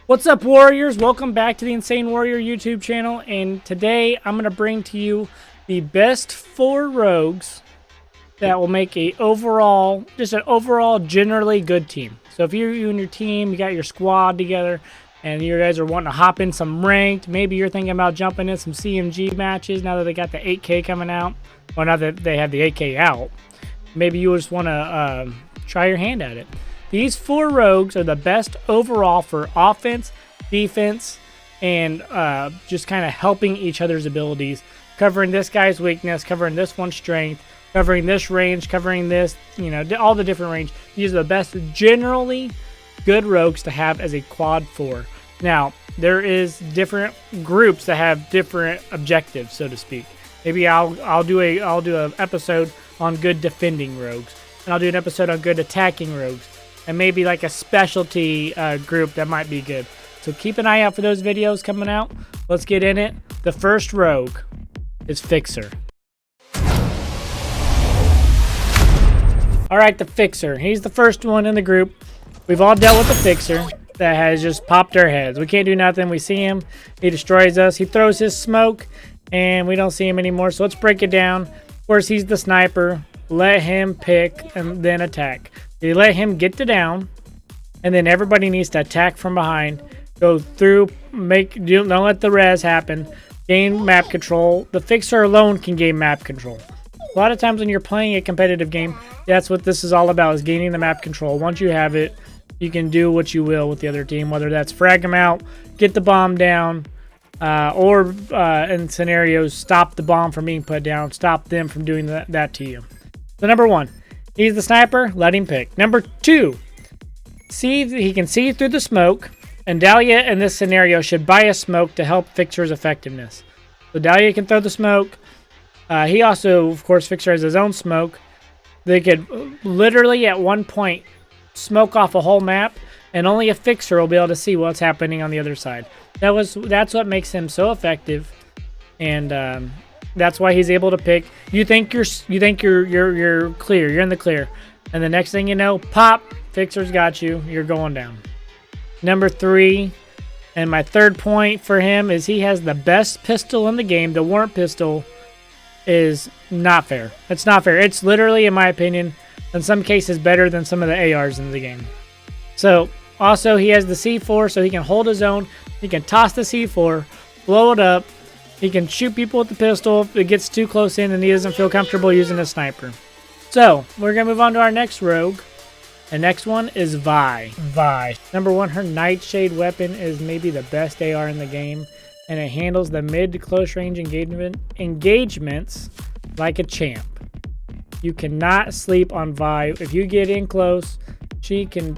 What's up, Warriors? Welcome back to the Insane Warrior YouTube channel, and today I'm going to bring to you the best 4 rogues that will make an overall generally good team. So if you and your team, you got your squad together, and you guys are wanting to hop in some ranked, maybe you're thinking about jumping in some CMG matches now that they got the 8K coming out, or now that they have the 8K out, maybe you just want to try your hand at it. These 4 rogues are the best overall for offense, defense, and just kind of helping each other's abilities, covering this guy's weakness, covering this one's strength, covering this range, covering this, all the different range. These are the best generally good rogues to have as a quad 4. Now, there is different groups that have different objectives, so to speak. Maybe I'll do an episode on good defending rogues, and I'll do an episode on good attacking rogues, and maybe like a specialty group that might be good. So keep an eye out for those videos coming out. Let's get in it. The first rogue is Fixer. Alright, the Fixer. He's the first one in the group. We've all dealt with the Fixer that has just popped our heads. We can't do nothing. We see him. He destroys us. He throws his smoke, and we don't see him anymore. So let's break it down. Of course, he's the sniper. Let him pick and then attack. You let him get the down, and then everybody needs to attack from behind. Go through, don't let the res happen. Gain map control. The Fixer alone can gain map control. A lot of times when you're playing a competitive game, that's what this is all about, is gaining the map control. Once you have it, you can do what you will with the other team, whether that's frag them out, get the bomb down, or in scenarios, stop the bomb from being put down, stop them from doing that to you. So number 1. He's the sniper, let him pick. Number 2, he can see through the smoke, and Dahlia in this scenario should buy a smoke to help Fixer's effectiveness. So Dahlia can throw the smoke. He also, of course, Fixer has his own smoke. They could literally at one point smoke off a whole map, and only a Fixer will be able to see what's happening on the other side. That's what makes him so effective, and that's why he's able to pick. You think you're clear. You're in the clear, and the next thing you know, pop, Fixer's got you. You're going down. Number 3, and my third point for him is he has the best pistol in the game. The warrant pistol is not fair. It's not fair. It's literally, in my opinion, in some cases better than some of the ARs in the game. So also he has the C4, so he can hold his own. He can toss the C4, blow it up. He can shoot people with the pistol if it gets too close in and he doesn't feel comfortable using a sniper. So, we're going to move on to our next rogue. The next one is Vi. Number 1, her Nightshade weapon is maybe the best AR in the game, and it handles the mid to close range engagements like a champ. You cannot sleep on Vi. If you get in close, she can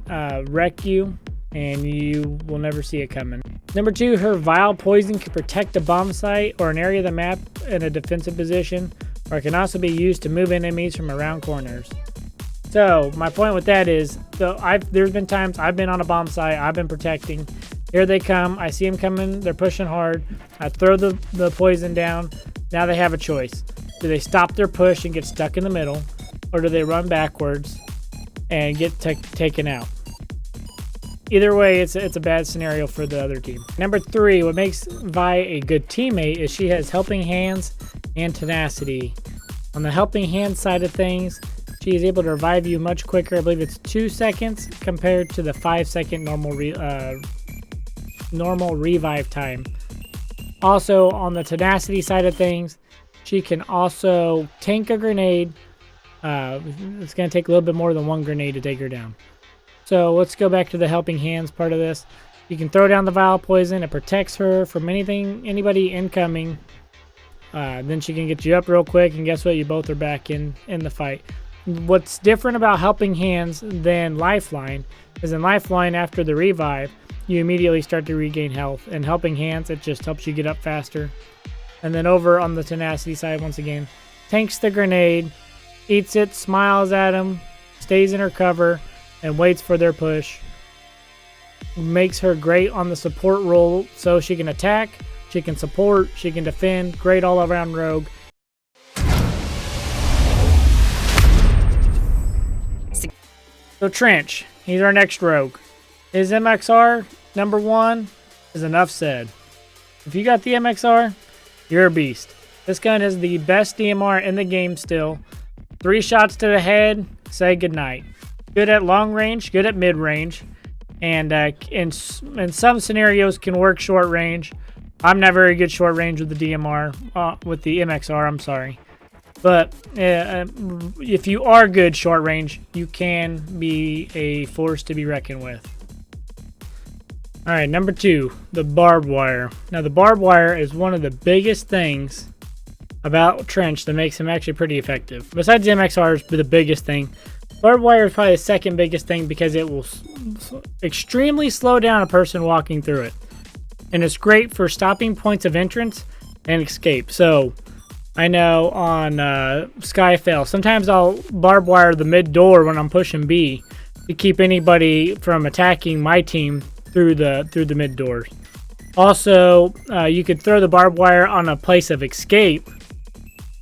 wreck you, and you will never see it coming. Number 2, her Vile Poison can protect a bomb site or an area of the map in a defensive position, or it can also be used to move enemies from around corners. So, my point with that is, there's been times I've been on a bomb site, I've been protecting. Here they come, I see them coming, they're pushing hard. I throw the poison down. Now they have a choice. Do they stop their push and get stuck in the middle, or do they run backwards and get taken out? Either way, it's a bad scenario for the other team. Number 3, what makes Vi a good teammate is she has helping hands and tenacity. On the helping hand side of things, she is able to revive you much quicker. I believe it's 2 seconds compared to the 5-second normal revive time. Also, on the tenacity side of things, she can also tank a grenade. It's going to take a little bit more than one grenade to take her down. So let's go back to the helping hands part of this. You can throw down the Vile Poison. It protects her from anybody incoming. Then she can get you up real quick, and guess what? You both are back in the fight. What's different about helping hands than Lifeline is in Lifeline, after the revive, you immediately start to regain health. And helping hands, it just helps you get up faster. And then over on the tenacity side, once again, tanks the grenade, eats it, smiles at him, stays in her cover, and waits for their push. Makes her great on the support role, so she can attack, she can support, she can defend. Great all-around rogue. So Trench, he's our next rogue. His MXR number 1 is enough said. If you got the MXR, you're a beast. This gun is the best DMR in the game still. 3 shots to the head, say goodnight. Good at long range, good at mid range, and in some scenarios can work short range. I'm not very good short range with the DMR, with the MXR, I'm sorry. But if you are good short range, you can be a force to be reckoned with. All right, number 2, the barbed wire. Now, the barbed wire is one of the biggest things about Trench that makes him actually pretty effective. Besides the MXR is the biggest thing. Barbed wire is probably the second biggest thing because it will extremely slow down a person walking through it. And it's great for stopping points of entrance and escape. So, I know on Skyfell, sometimes I'll barbed wire the mid door when I'm pushing B to keep anybody from attacking my team through the mid doors. Also, you could throw the barbed wire on a place of escape,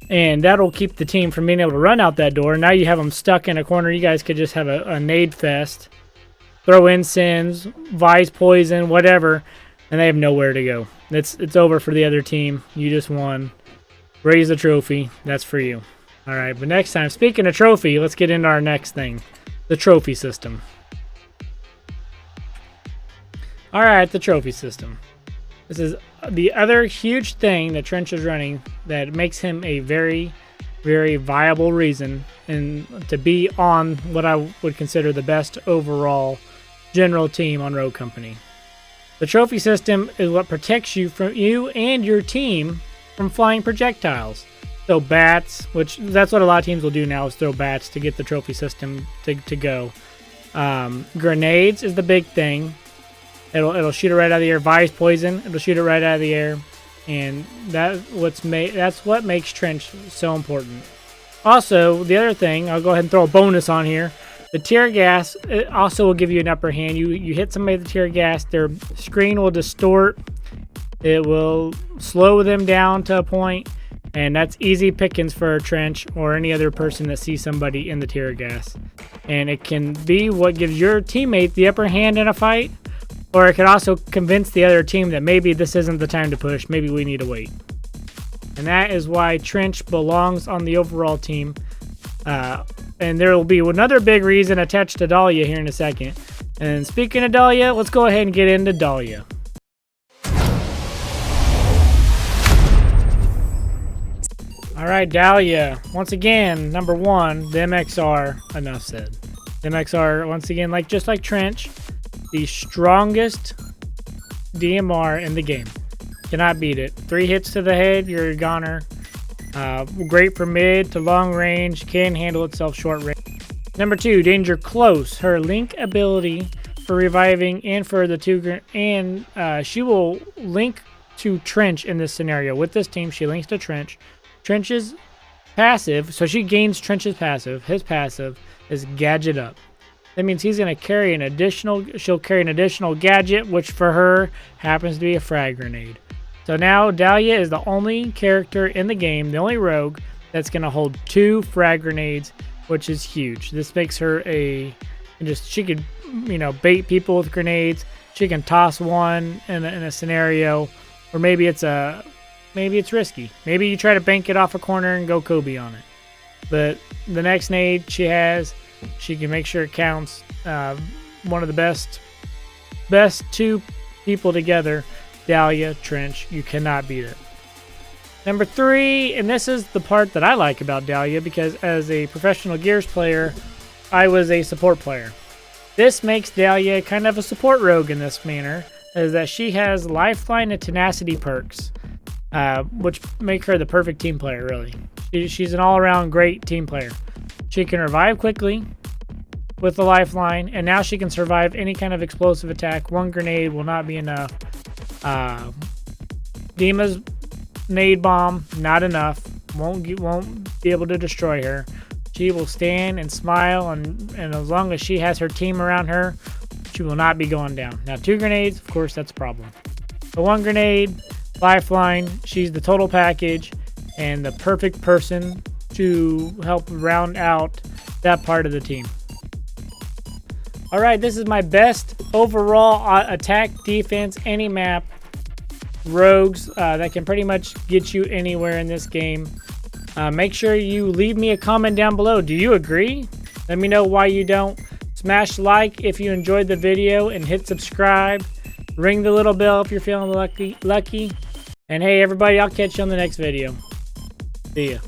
and that'll keep the team from being able to run out that door. Now you have them stuck in a corner. You guys could just have a nade fest, throw incense, vise poison, whatever, and they have nowhere to go. It's over for the other team. You just won. Raise the trophy. That's for you. All right, but next time, speaking of trophy, let's get into our next thing, the trophy system. All right, the trophy system. This is the other huge thing that Trench is running that makes him a very, very viable reason and to be on what I would consider the best overall general team on Rogue Company. The trophy system is what protects you and your team from flying projectiles. So bats, which that's what a lot of teams will do now, is throw bats to get the trophy system to go. Grenades is the big thing. It'll shoot it right out of the air. Vise poison, it'll shoot it right out of the air, and that's what makes Trench so important. Also, the other thing, I'll go ahead and throw a bonus on here. The tear gas also will give you an upper hand. You hit somebody with the tear gas, their screen will distort. It will slow them down to a point, and that's easy pickings for a Trench or any other person that sees somebody in the tear gas. And it can be what gives your teammate the upper hand in a fight. Or it could also convince the other team that maybe this isn't the time to push. Maybe we need to wait. And that is why Trench belongs on the overall team. And there will be another big reason attached to Dahlia here in a second. And speaking of Dahlia, let's go ahead and get into Dahlia. All right, Dahlia. Once again, number 1, the MXR. Enough said. The MXR, once again, just like Trench, the strongest DMR in the game. Cannot beat it. 3 hits to the head, you're a goner. Great for mid to long range. Can handle itself short range. Number 2, Danger Close. Her link ability for reviving and for the 2 and she will link to Trench in this scenario. With this team, she links to Trench. Trench's passive, so she gains Trench's passive. His passive is Gadget Up. That means she'll carry an additional gadget, which for her happens to be a frag grenade. So now Dahlia is the only character in the game, the only rogue, that's going to hold 2 frag grenades, which is huge. This makes her she could, bait people with grenades. She can toss one in a scenario, or maybe it's risky. Maybe you try to bank it off a corner and go Kobe on it. But the next nade she has, she can make sure it counts. One of the best 2 people together, Dahlia, Trench. You cannot beat it. Number 3, and this is the part that I like about Dahlia, because as a professional Gears player, I was a support player. This makes Dahlia kind of a support rogue in this manner, is that she has Lifeline and Tenacity perks, which make her the perfect team player, really. She's an all-around great team player. She can revive quickly with the Lifeline, and now she can survive any kind of explosive attack. 1 grenade will not be enough. Dima's nade bomb, not enough. Won't be able to destroy her. She will stand and smile, and as long as she has her team around her, she will not be going down. Now 2 grenades, of course, that's a problem. But 1 grenade, Lifeline, she's the total package and the perfect person to help round out that part of the team. All right, this is my best overall attack, defense, any map rogues that can pretty much get you anywhere in this game. Make sure you leave me a comment down below. Do you agree? Let me know why you don't. Smash like if you enjoyed the video and hit subscribe. Ring the little bell if you're feeling lucky. And hey everybody, I'll catch you on the next video. See ya.